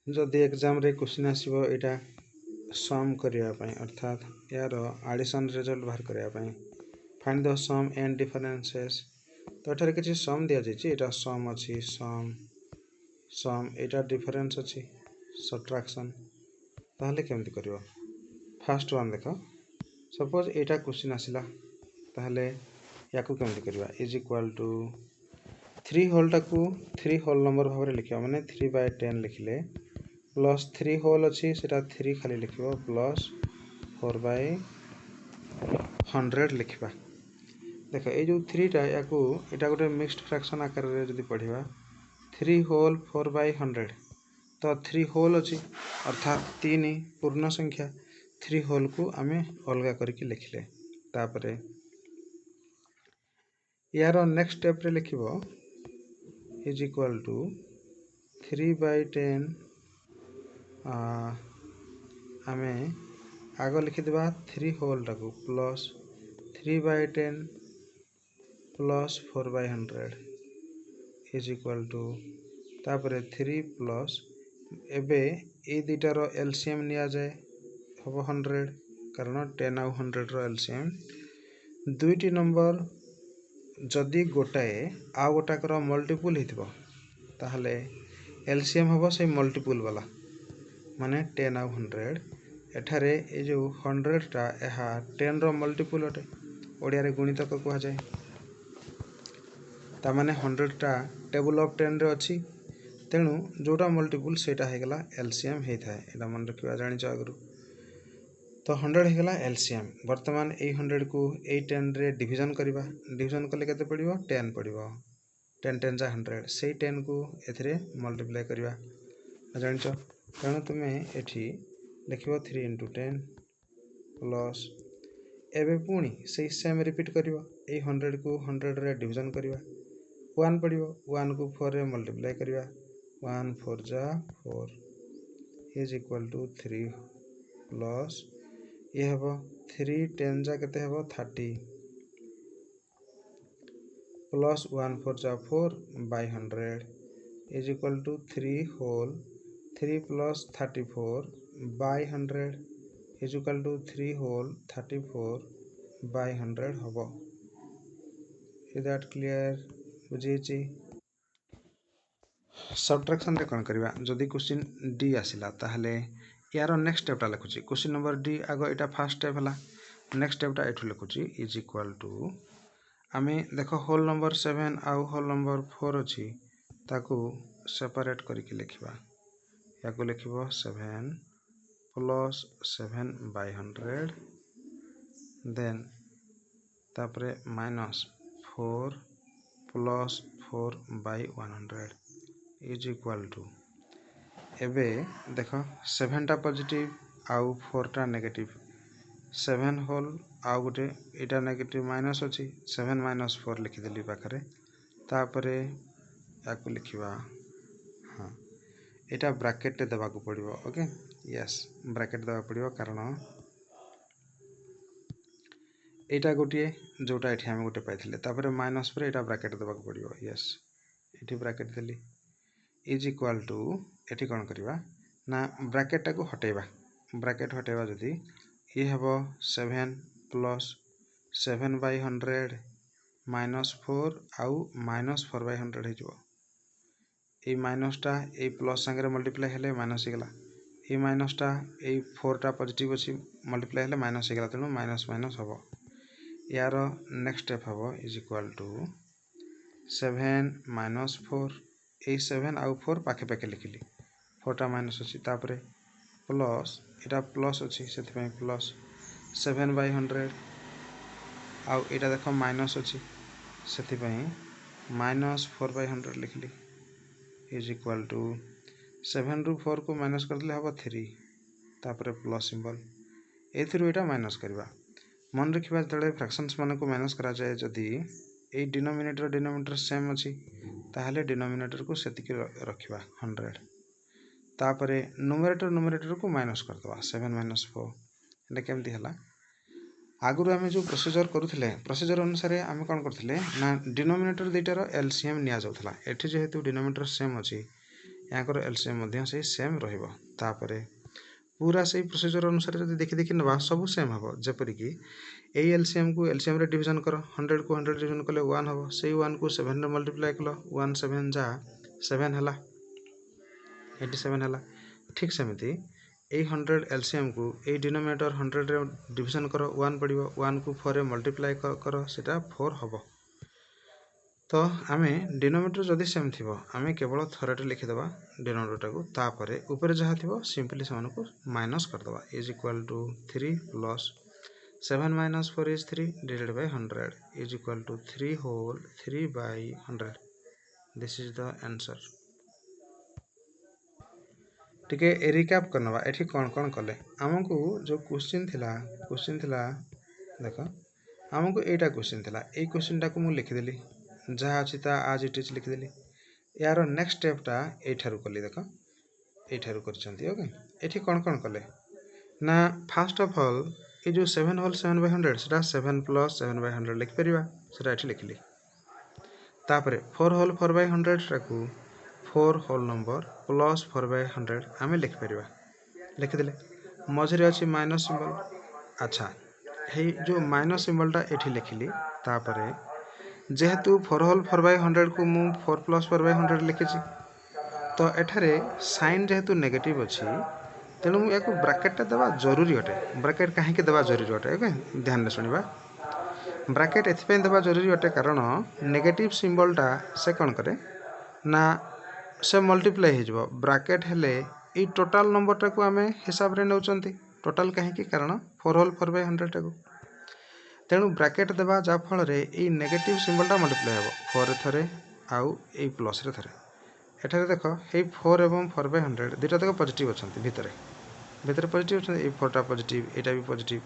जदि एग्जाम रे क्वेश्चन आसीबो एटा सम करिया पई अर्थात यार एडिशन रिजल्ट बाहर करिया पई find the sum and differences तो एठारे किछि सम दिया जायछि एटा सम अछि सम एटा डिफरेंस अछि सब्ट्रैक्शन ताहले केमति करिवो फर्स्ट वन देखो सपोज एटा क्वेश्चन आसिला ताहले याकू केमति करिवा इज इक्वल टू 3 होल टाकू 3 होल नंबर भाव रे लिखिया माने 3/10 लिखिले प्लस 3 होल अछि सेटा 3 खाली लिखिबो प्लस 4/100 लिखिबा देखो ए जो 3 टा याकू एटा गोटे मिक्स्ड फ्रैक्शन आकार रे जदी पढिबा 3 होल 4/100 तो 3 होल अछि अर्थात 3 पूर्ण संख्या 3 होल को आमे अलगा करके लिखिले तापरे यार नेक्स्ट स्टेप रे लिखिबो इज इक्वल टू 3/10 आमे आगो लिखि देबा 3 होल टाकू plus 3/10 plus 4/100 is equal to तापरे 3 प्लस एबे ए दुटा रो एलसीएम निया जाए हबो 100 कारण 10 आउ 100 रो एलसीएम दुईटी नंबर जदि गोटाए आ गोटाकर मल्टीपल हितबो ताहले एलसीएम हबो से मल्टीपल वाला माने 10 आउ 100 एठारे ए जो 100 टा एहा 10 रो मल्टीपल अटे ओडिया रे गुणितक कहा जाए ता माने 100 टा टेबल ऑफ 10 रे अछि तेनु जोटा मल्टीपल सेटा हे गला एलसीएम हे थाए एटा मन रखिबा जानि छ आगरु तो 100 हे गला एलसीएम वर्तमान ए 100 को ए 10 रे डिवीजन करिबा डिवीजन कले केते पडिबो 10 पडिबो 10 10 जा 100 सेई 10 को एथरे मल्टीप्लाई करिबा जानि छ तेनु तुमे एठी लिखिबो 3 * 10 प्लस एबे पुणी सेई सेम रिपीट करिबो ए 100 को 100 रे डिवीजन करिबा 1 पडिबो 1 को 4 रे मल्टीप्लाई करिबा 1 4 जा 4 इज इक्वल टू 3 प्लस ये हबो 3 10 जा केते हबो 30 प्लस 1 4 जा 4/100 is equal to 3 whole 3 plus 34/100 is equal to 3 whole 34/100 हबो इज दैट क्लियर बुझीची सब्ट्रैक्शन रे कोन करबा जदी क्वेश्चन डी आसिला ताहले यार नेक्स्ट स्टेप टा लिखुची क्वेश्चन नंबर डी आगो एटा फर्स्ट स्टेप हला नेक्स्ट स्टेप टा एठु लिखुची इज इक्वल टू आमे देखो होल नंबर 7 आउ होल नंबर 4 अछि ताकू सेपरेट करके लिखिबा याकू लिखिबो 7 प्लस 7/100 देन तापरे minus 4 plus 4/100 is equal to एबे देखो 7 टा पॉजिटिव आउ 4 टा नेगेटिव 7 होल आउ गोटे एटा नेगेटिव माइनस अछि 7 माइनस 4 लिखि देली पाखरे तापरे याकू लिखिबा हां एटा ब्रैकेट रे देबा को पड़िबो ओके यस ब्रैकेट देबा पड़िबो कारण एटा गोटे जोटा एठी हम गोटे पाइथिले तापरे माइनस पर एटा ब्रैकेट देबा को पड़िबो यस एठी ब्रैकेट देली इज इक्वल टू एठी कोन करबा ना ब्रैकेट टा को हटेबा ब्रैकेट हटेबा जदी ये हबो 7 प्लस 7/100 माइनस 4 आउ माइनस 4/100 हे जबो ए माइनस टा ए प्लस संगे मल्टीप्लाई हेले माइनस हे गला ए माइनस टा ए 4 टा पॉजिटिव अछि मल्टीप्लाई हेले माइनस हे गला तेनु माइनस माइनस हबो यार नेक्स्ट स्टेप हबो इज इक्वल टू 7 माइनस 4 ए 7 आउ 4 पाखे पाखे लिखिली 4 टा माइनस अछि तापरे प्लस एटा प्लस अछि सेति पय प्लस 7/100 आउ एटा देखो माइनस अछि सेति पय माइनस 4/100 लिखली इज इक्वल टू 7 रु 4 को माइनस कर दिले हबो 3 तापरे प्लस सिंबल एथिरु एटा माइनस करबा मन रखिबा तळे फ्रैक्शंस माने को माइनस करा जाय जदी ए डिनोमिनेटर सेम अछि ताहले डिनोमिनेटर को सेति के रखिबा 100 तापरे न्यूमरेटर को माइनस कर दवा 7 माइनस 4 एटा केमति हला आगुरु आमे जो प्रोसीजर करूथिले प्रोसीजर अनुसार आमे कोन करथिले ना डिनोमिनेटर दुईटार एलसीएम निया जाउथला एठी जेहेतु डिनोमिनेटर सेम अछि याकर एलसीएम से सेम रहिबो। तापरे पूरा से प्रोसीजर अनुसार जब देखी देखी नवा सब सेम हम जपरिक ए एलसीएम को एलसीएम रे डिवीजन कर 100 को 100 डिवीजन कले 1 हम से 1 को 7 रे मल्टीप्लाई कल 1 7 जा 7 हला 87 हला। ठीक सेमती ए 100 एलसीएम को ए डिनोमिनेटर 100 रे डिवीजन कर 1 पड़िबो 1 को 4 रे मल्टीप्लाई कर सेटा 4 हबो। तो आमे डिनोमिनेटर जदि सेम थिबो आमे केवल थरटे लिखिदेबा डिनोमिनेटर को तापरे ऊपर जहाँ थिबो सिंपली से को माइनस करदेबा is equal to 3 plus 7 minus 4 is 3 divided by 100 is equal to 3 whole 3 by 100 this is the answer. टिके रिकैप करनबा एठी कौन कले हमको जो क्वेश्चन थिला देख हमको एटा क्वेश्चन थिला ए क्वेश्चन टा को मु लिखिदेली जहाँ अच्छी आज इट इज लिखिदेली यार नेक्स्ट स्टेपटा एठारु कली देख एठारु करछंती ओके एठी कौन कले ना फास्ट ऑफ ऑल ये जो 7 होल 7 बाय 100 सेटा 7 प्लस 7 बाय 100 लिख परिबा सेटा एठी लिखली। तापरे 4 होल 4 बाय 100 टाकू 4 होल नंबर प्लस 4 बाय 100 आमे लिख परिबा लिखिदेले मझरे अछि माइनस सिंबल। अच्छा हे जो माइनस सिंबल टा एठी लिखिली तापरे जेहेतु 4 होल 4 बाय 100 को मु 4 प्लस 4 बाय 100 लिखिछि तो एठारे साइन जेहेतु नेगेटिव अछि तेणु या ब्राकेट देवा जरूरी अटे। ब्राकेट कहीं देवा जरूरी अटे ओके ध्यान से शुणा ब्राकेट एथि देवा जरूरी अटे कारण नेगेटिव सिंबल टा से कौन करे ना से मल्टीप्लाई हो ब्राकेट हेले ई टोटाल नंबर टा को आमे हिसाब रे नउचंती टोटाल कहीं कारण 4 होल 4 बाय 100 टाको तेणु ब्राकेट देवा जा फल रे ई नेगेटिव सिंबल टा मल्टीप्लाई हेबो 4 थरे आउ ए प्लस रे थरे एठारे देख हे 4 एवं 4 बाय 100 दुटा तक पॉजिटिव अछंती भितरे पॉजिटिव अछंती ए 4 टा पॉजिटिव एटा भी पॉजिटिव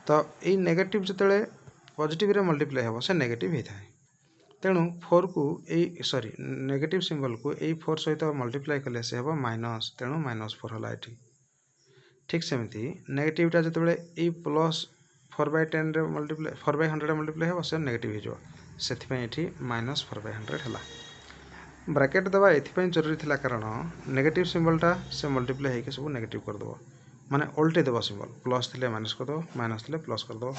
तो ए नेगेटिव जतले पॉजिटिव रे मल्टीप्लाई हेबो से नेगेटिव हे थाए तेणु 4 को ए सॉरी नेगेटिव सिंबल को ए 4 सहित मल्टीप्लाई कले से हेबो माइनस तेणु -4 होला एठी। ठीक सेमती नेगेटिव टा जतले ए प्लस 4 बाय 10 रे मल्टीप्लाई 4 बाय 100 रे मल्टीप्लाई हेबो से नेगेटिव हो सेथि पई एठी -4 बाय 100 हला। ब्रैकेट दबा एथि जरूरी थिला कारण नेगेटिव सिंबल टा से मल्टीप्लाई होके सब नेगेटिव कर दबो माने उल्टे देबो सिंबल प्लस थिले माइनस कर दबो माइनस थिले प्लस कर दबो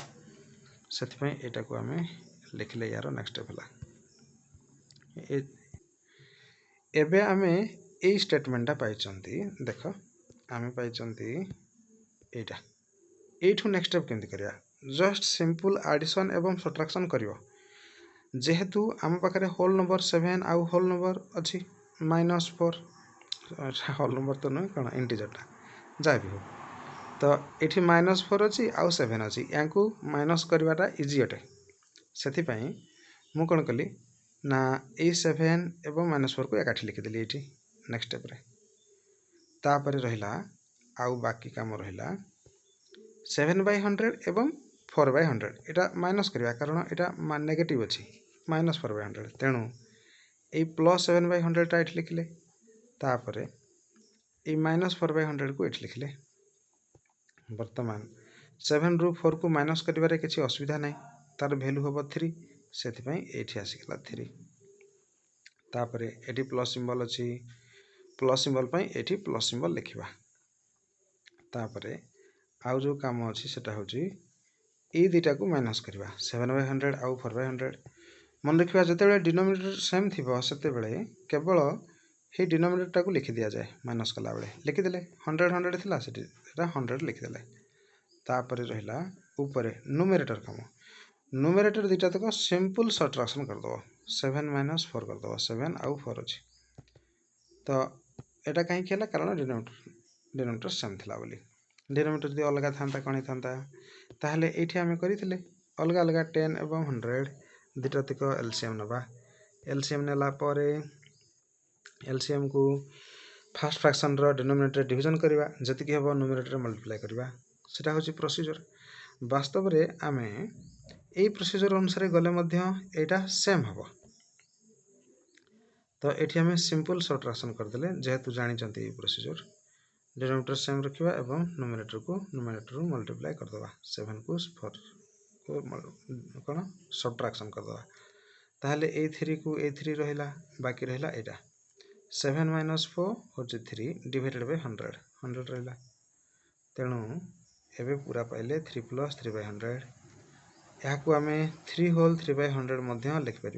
सेथि पई एटा को हमें लिखले यार नेक्स्ट स्टेप हला। एबे हमें ए स्टेटमेंट टा पाइचंती देख हमें पाइचंती एटा एठू नेक्स्ट स्टेप केमति करिया जस्ट सिंपल एडिशन एवं सब्ट्रैक्शन करियो जेहेतु आम पाखे होल नंबर 7 आउ होल नंबर अच्छी -4 होल नंबर तो नुह कौन इंटीजरटा जहाँ भी हो तो ये -4 अच्छी आउ 7 अच्छी या माइनस करवाटा इजी अटे से मु कौन कली ना ए 7 एवं -4 को एकाठी लिखिदेली ये नेक्स्ट स्टेप तापर रहा आउ बाकी काम रहा 7 बाय 100 एवं 4 बाय 100 इटा माइनस करवा कारण इटा नेगेटिव अच्छी -4 बाय 100 तेणु ये प्लस 7 बाय 100 टा ये लिखिले तापर ये -4 बाय 100 को ये लिखिले वर्तमान 7 रु 4 को माइनस करिवारे किसी असुविधा नहीं तार वैल्यू हम 3 से ये आसीगला 3 तापर ये प्लस सिंबल अच्छी प्लस सिंबल ये प्लस सिंबल लिखा तापर आउ जो काम अच्छी सेटा हूँ ये दुटा को माइनस करवा 7 बाय 100 आउ 4 बाय 100 मन रखा जिते डिनोमिनेटर सेम थी से केवल ये डिनोमिनेटर को लिखि दि जाए माइनस कला बेले लिखिदे 100 100 थिला सेठी 100 लिखिदे तापर रहा ऊपर नुमेरेटर काम नुमेरेटर दुटा तक सिंपल सब्ट्रैक्शन करदे 7 माइनस 4 करदे 7 आउ 4 अच्छी तो यहाँ कहीं कारण डिनोमिनेटर सेम थिला बोली डिनोमिनेटर जब अलग था कौन था ताहले ये आम करते अलग अलग 10 एवं 100 दुटा तक एलसीएम नवा एलसीएम नेला परे एलसीएम को फास्ट फ्रैक्शन रो डिनोमिनेटर डिवीजन करवा जति हम नुमेरेटर मल्टीप्लाई करवा सेटा होची प्रोसीजर वास्तव रे आमे ए प्रोसीजर अनुसार गले मध्य एटा सेम हबो तो एठी हमें सिंपल सब्ट्रैक्शन करदेले जेहेतु जानी चंती ए प्रोसीजर डिनोमिनेटर सेम रखिबा एवं नुमेरेटर को नुमेरेटर मल्टीप्लाई करदबा 7 को 4 को कौन सब्ट्रैक्शन करदबा ताहले ए 3 को ए 3 रहिला बाकी रहिला एटा 7 माइनस 4 हूँ 3 डिवाइडेड बाय 100 100 रहा तेणु एबे पूरा पाइले 3 प्लस 3/100 यहाँ को आम 3 होल 3/100 लिखिपर